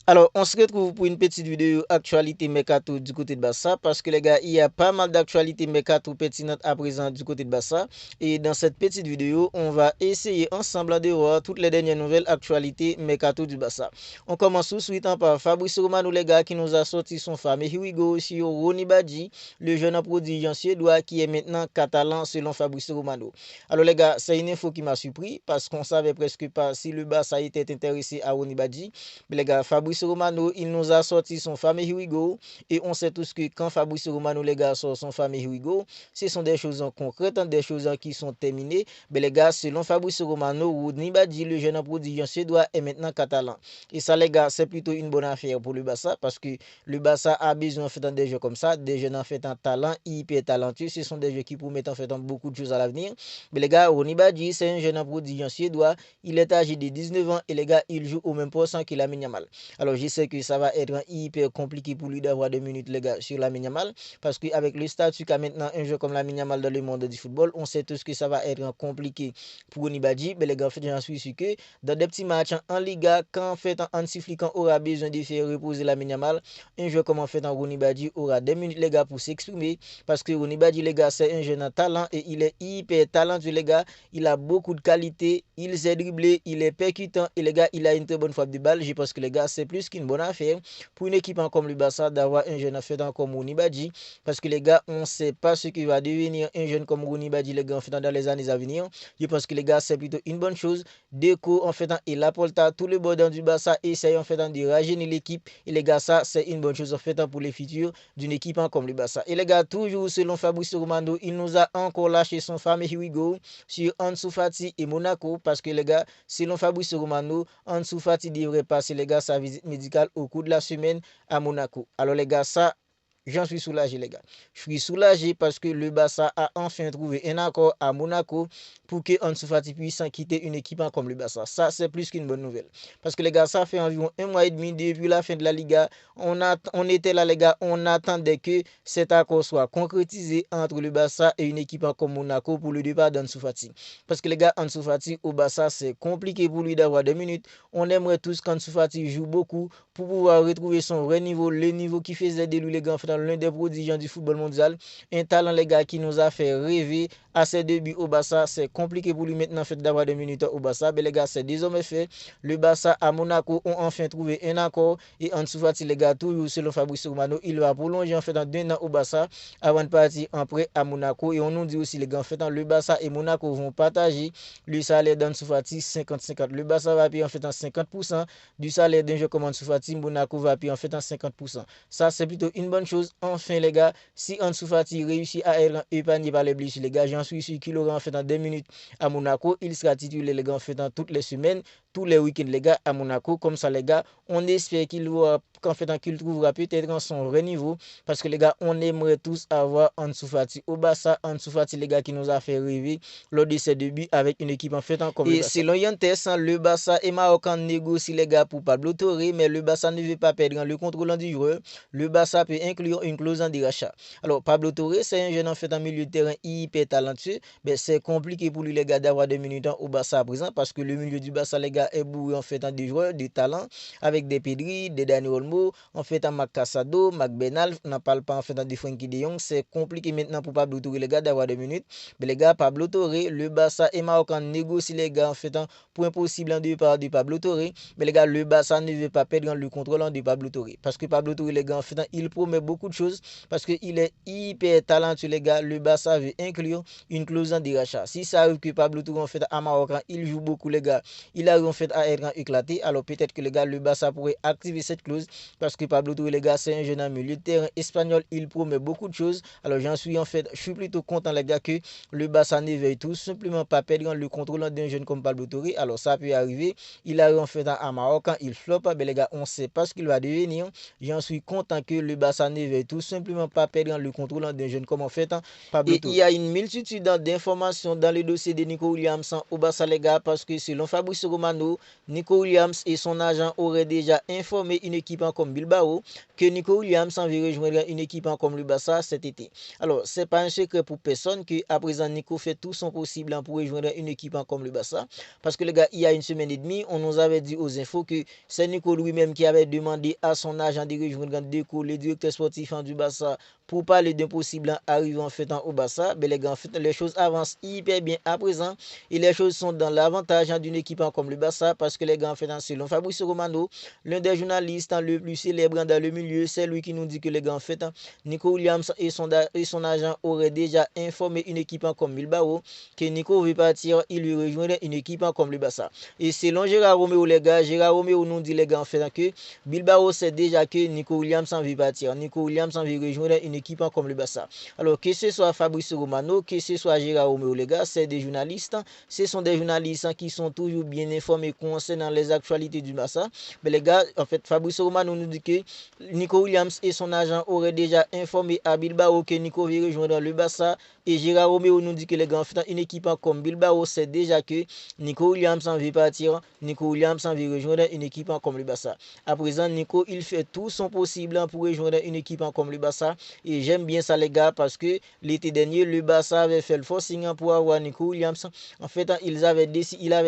Alors, on se retrouve pour une petite vidéo actualité Mercato du côté de Barça parce que les gars, il y a pas mal d'actualités Mercato pertinentes à présent du côté de Barça. Et dans cette petite vidéo, on va essayer ensemble de voir toutes les dernières nouvelles actualités Mercato du Barça. On commence tout de suite par Fabrice Romano, les gars, qui nous a sorti son fameux Here we go sur Ronny Badji, le jeune prodige suédois qui est maintenant catalan selon Fabrice Romano. Alors les gars, c'est une info qui m'a surpris parce qu'on savait presque pas si le Barça était intéressé à Ronny Badji. Mais les gars, Fabrice Romano, il nous a sorti son fameux Here we go. Et on sait tous que quand Fabrice Romano, les gars, sort son fameux Here we go, ce sont des choses concrètes, des choses qui sont terminées. Mais les gars, selon Fabrice Romano, Ronny Badji, le jeune prodige suédois, est maintenant catalan. Et ça, les gars, c'est plutôt une bonne affaire pour le Barça parce que le Barça a besoin en fait des jeux comme ça, des jeunes en fait en talent, hyper talentueux. Ce sont des jeux qui promettent en fait beaucoup de choses à l'avenir. Mais les gars, Ronny Badji, c'est un jeune prodige suédois. Il est âgé de 19 ans et les gars, il joue au même poste que Lamine Yamal. Alors, je sais que ça va être hyper compliqué pour lui d'avoir 2 minutes, les gars, sur Lamine Yamal parce qu'avec le statut qu'a maintenant un jeu comme Lamine Yamal dans le monde du football, on sait tous que ça va être compliqué pour Ronny Badji. Mais les gars, en fait, j'en suis sûr que dans des petits matchs en Liga, quand en fait Hansi Flick aura besoin de faire reposer Lamine Yamal, un joueur comme en fait Ronny Badji aura 2 minutes, les gars, pour s'exprimer parce que Ronny Badji, les gars, c'est un jeune talent et il est hyper talentueux, les gars. Il a beaucoup de qualité, il sait dribbler, il est percutant et les gars, il a une très bonne frappe de balle. Je pense que les gars, c'est plus qu'une bonne affaire pour une équipe comme le Barça d'avoir un jeune fait comme Ronny Badji parce que les gars, on ne sait pas ce qui va devenir un jeune comme Ronny Badji, les gars, en fait dans les années à venir. Je pense que les gars, c'est plutôt une bonne chose. Deco en fait et Laporta, tout le bord du Barça essaye en fait de rajeunir l'équipe et les gars, ça c'est une bonne chose en fait pour les futurs d'une équipe comme le Barça. Et les gars, toujours selon Fabrice Romano, il nous a encore lâché son fameux Here we go sur Ansu Fati et Monaco parce que les gars, selon Fabrice Romano, Ansu Fati devrait passer les gars sa visite médicale au cours de la semaine à Monaco. Alors les gars, ça j'en suis soulagé, les gars. Je suis soulagé parce que le Barça a enfin trouvé un accord à Monaco pour que Ansu Fati puisse quitter une équipe comme le Barça. Ça, c'est plus qu'une bonne nouvelle. Parce que les gars, ça fait environ 1 mois et demi depuis la fin de la Liga. On était là, les gars, on attendait que cet accord soit concrétisé entre le Barça et une équipe comme Monaco pour le départ d'Ansu Fati. Parce que les gars, Ansu Fati au Barça, c'est compliqué pour lui d'avoir 2 minutes. On aimerait tous qu'Ansu Fati joue beaucoup pour pouvoir retrouver son vrai niveau, le niveau qui faisait de lui, les gars, l'un des prodiges du football mondial. Un talent, les gars, qui nous a fait rêver à ses débuts au Barça. C'est compliqué pour lui maintenant fait d'avoir 2 minutes au Barça. Mais les gars, c'est désormais fait. Le Barça à Monaco ont enfin trouvé un accord. Et Ansu Fati, les gars, toujours selon Fabrice Romano, il va prolonger en fait dans 2 ans au Barça avant de partir en prêt à Monaco. Et on nous dit aussi, les gars, en fait, le Barça et Monaco vont partager le salaire d'Ansu Fati 50-50. Le Barça va payer en fait en 50% du salaire d'un joueur comme Ansu Fati. Monaco va payer en fait en 50%. Ça, c'est plutôt une bonne chose. Enfin, les gars, si Ansu Fati réussit à être épargné par les blessures, les gars, j'en suis sûr qu'il aura en fait en 2 minutes à Monaco. Il sera titulaire, les gars, en fait dans toutes les semaines, tous les week-ends, les gars, à Monaco. Comme ça, les gars, on espère qu'il va qu'en fait qu'il trouvera peut-être son vrai niveau parce que les gars, on aimerait tous avoir Ansu Fati au Barça. Ansu Fati, les gars, qui nous a fait rêver lors de ses débuts avec une équipe en fait comme le Barça. Et selon Yantes, le Barça et Marocain négocient, les gars, pour Pablo Torre, mais le Barça ne veut pas perdre le contrôle du joueur. Le Barça peut inclure une clause en rachat. Alors, Pablo Torre, c'est un jeune en fait en milieu de terrain hyper talentueux, mais c'est compliqué pour lui, les gars, d'avoir 2 minutes au Barça à présent parce que le milieu du Barça, les gars, est bourré en fait en des joueurs de talent avec des Pedri, des Dani Olmo, en fait en Mac Casado, Mac Benal, on n'en parle pas en fait en des Frenkie de Jong. C'est compliqué maintenant pour Pablo Torre, les gars, d'avoir 2 minutes. Mais les gars, Pablo Torre, le Barça et Marocain négocient, les gars, en fait pour un possible en départ de Pablo Torre. Mais les gars, le Barça ne veut pas perdre le contrôle de Pablo Torre parce que Pablo Torre, les gars, en fait, il promet beaucoup de choses parce qu'il est hyper talentueux, les gars. Le Barça veut inclure une clause de rachat. Si ça arrive que Pablo Torre, en fait, à Marocain, il joue beaucoup, les gars, il arrive en fait à être éclaté, alors peut-être que les gars, le Barça pourrait activer cette clause parce que Pablo Torre, les gars, c'est un jeune milieu de terrain espagnol, il promet beaucoup de choses. Alors j'en suis en fait, je suis plutôt content, les gars, que le Barça ne veuille tout simplement pas perdre le contrôle d'un jeune comme Pablo Torre. Alors ça peut arriver, il arrive en fait à Marocain, il floppe, mais les gars, on ne sait pas ce qu'il va devenir. J'en suis content que le Barça ne ne veut tout simplement pas perdre le contrôle d'un jeune comme en fait Pablo Torre. Et il y a une multitude d'informations dans le dossier de Nico Williams au Barça les gars, parce que selon Fabrizio Romano, Nico Williams et son agent auraient déjà informé une équipe comme Bilbao que Nico Williams avait rejoindre une équipe comme le Barça cet été. Alors, c'est pas un secret pour personne que à présent Nico fait tout son possible pour rejoindre une équipe comme le Barça, parce que les gars, il y a une semaine et demie, on nous avait dit aux infos que c'est Nico lui-même qui avait demandé à son agent de rejoindre Deco, le directeur sportif du Barça, pour parler d'un possible arrivée en fait au Barça. Mais les gars, en fait, les choses avancent hyper bien à présent et les choses sont dans l'avantage d'une équipe comme le Barça, parce que les gars, en fait, selon Fabrizio Romano, l'un des journalistes le plus célèbre dans le milieu, c'est lui qui nous dit que les gars, en fait, Nico Williams et son agent auraient déjà informé une équipe comme Bilbao que Nico veut partir, il lui rejoindrait une équipe comme le Barça. Et selon Gérard Roméo, les gars, Gérard Roméo nous dit les gars, en fait, que Bilbao sait déjà que Nico Williams veut partir. Nico Williams veut rejoindre une équipe comme le Barça. Alors que ce soit Fabrizio Romano, que ce soit Gérard Roméo, les gars, c'est des journalistes. Ce sont des journalistes qui sont toujours bien informés concernant les actualités du Barça. Mais les gars, en fait, Fabrizio Romano nous dit que Nico Williams et son agent auraient déjà informé à Bilbao que Nico veut rejoindre le Barça. Et Gérard Roméo nous dit que les gars, en fait, une équipe comme Bilbao sait déjà que Nico Williams veut partir. Nico Williams veut rejoindre une équipe comme le Barça. À présent, Nico, il fait tout son possible pour rejoindre une équipe comme le Barça. Et j'aime bien ça, les gars, parce que l'été dernier, le Barça avait fait le forcing pour avoir Nico Williams. En fait, il avait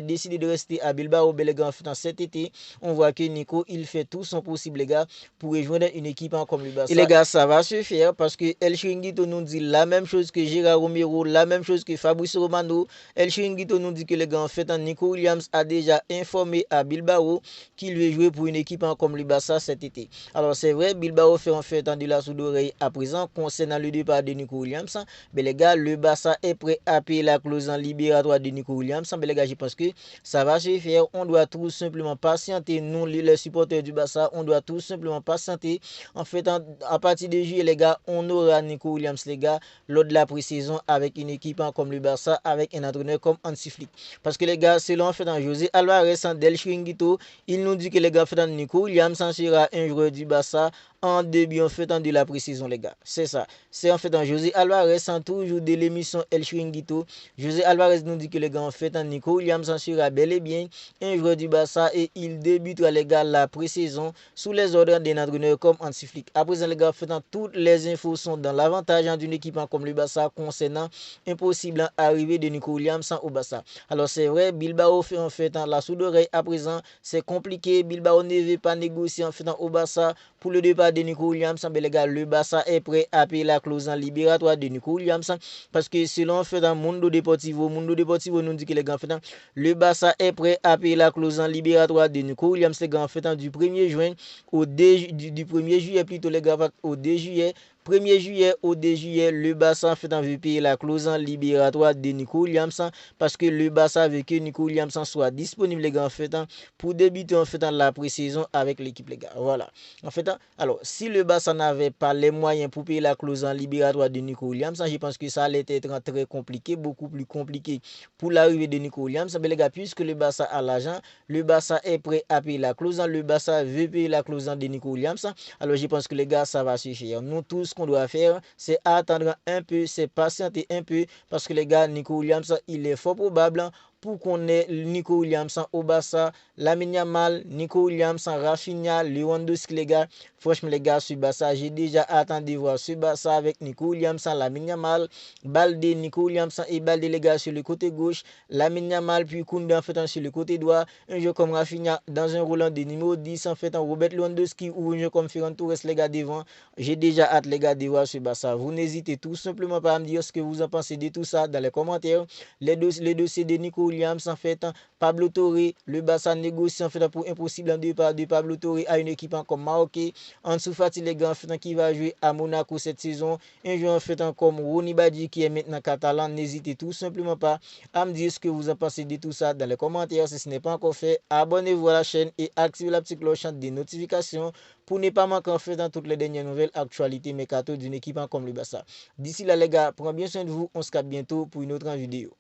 décidé de rester à Bilbao. Mais les gars, en fait, cet été, on voit que Nico, il fait tout son possible, les gars, pour rejoindre une équipe comme le Barça. Et les gars, ça va se faire parce que El Chiringuito nous dit la même chose que Gérard Romero, la même chose que Fabrizio Romano. El Chiringuito nous dit que les gars, en fait, Nico Williams a déjà informé à Bilbao qu'il veut jouer pour une équipe comme le Barça cet été. Alors, c'est vrai, Bilbao fait en fait de la soude d'oreille à présent concernant le départ de Nico Williams. Mais les gars, le Barça est prêt à payer la clause en libératoire de Nico Williams. Mais les gars, je pense que ça va se faire. On doit tout simplement patienter. Nous, les supporters du Barça, on doit tout simplement patienter. En fait, à partir de juillet, les gars, on aura Nico Williams, les gars, lors de la pré-saison avec une équipe comme le Barça, avec un entraîneur comme Hansi Flick. Parce que les gars, selon en fait José Alvarez, Del Chiringuito, il nous dit que les gars, en fait, Nico Williams sera un joueur du Barça en début en fait de la pré-saison, les gars. C'est ça. C'est en fait José Alvarez, toujours de l'émission El Chiringuito. José Alvarez nous dit que les gars, en fait, Nico Williams sera bel et bien un joueur du Barça et il débutera, les gars, la pré-saison sous les ordres d'un entraîneur comme Hansi Flick. À présent, les gars, en fait, toutes les infos sont dans l'avantage d'une équipe comme le Barça concernant un possible arrivée de Nico Williams au Barça. Alors, c'est vrai, Bilbao fait en fait la soude d'oreille à présent. C'est compliqué. Bilbao ne veut pas négocier en fait au Barça pour le départ de Nico Williams. Mais les gars, le Barça est prêt à payer la clause en libératoire de Nico Williams parce que selon en fait Mundo Deportivo nous dit que les gars, en fait, le Barça est prêt à payer la clause en libératoire de Nico Williams, les gars, en fait, du 1er juin au du 1er juillet plutôt, les gars, au 2 juillet. 1er juillet au 2 juillet, le Barça fait veut payer la clause en libératoire de Nico Williams parce que le Barça veut que Nico Williams soit disponible, les gars, en fait, pour débuter en fait la pré-saison avec l'équipe, les gars. Voilà. En fait, alors, si le Barça n'avait pas les moyens pour payer la clause en libératoire de Nico Williams, je pense que ça allait être très compliqué, beaucoup plus compliqué pour l'arrivée de Nico Williams. Mais les gars, puisque le Barça a l'argent, le Barça est prêt à payer la clause, le Barça veut payer la clause de Nico Williams. Alors, je pense que les gars, ça va suffire. Nous tous, ce qu'on doit faire, c'est attendre un peu, c'est patienter un peu, parce que les gars, Nico Williams, il est fort probable pour qu'on ait Nico Williams au Barça, Lamine Yamal, Nico Williams, Rafinha, Lewandowski, les gars. Franchement, les gars, ce Barça, j'ai déjà attendu voir ce Barça avec Nico Williams, Lamine Yamal, Balde, Nico Williams et Balde, les gars, sur le côté gauche, Lamine Yamal, puis Koundé, en fait, sur le côté droit, un jeu comme Rafinha dans un roulant de numéro 10, en fait, Robert Lewandowski ou un jeu comme Ferran Torres, les gars, devant. J'ai déjà hâte, les gars, de voir ce Barça. Vous n'hésitez tout simplement pas à me dire ce que vous en pensez de tout ça dans les commentaires. Les dossiers de Nico Williams, en fait, Pablo Torre, le Barça négocie en fait pour un possible départ de Pablo Torre à une équipe comme Maroc. Ansu Fati, les gars, en fait, qui va jouer à Monaco cette saison. Un joueur en fait comme Ronny Badji qui est maintenant catalan. N'hésitez tout simplement pas à me dire ce que vous en pensez de tout ça dans les commentaires. Si ce n'est pas encore fait, abonnez-vous à la chaîne et activez la petite cloche des notifications pour ne pas manquer en fait dans toutes les dernières nouvelles actualités mercato d'une équipe comme le Barça. D'ici là, les gars, prenez bien soin de vous. On se capte bientôt pour une autre vidéo.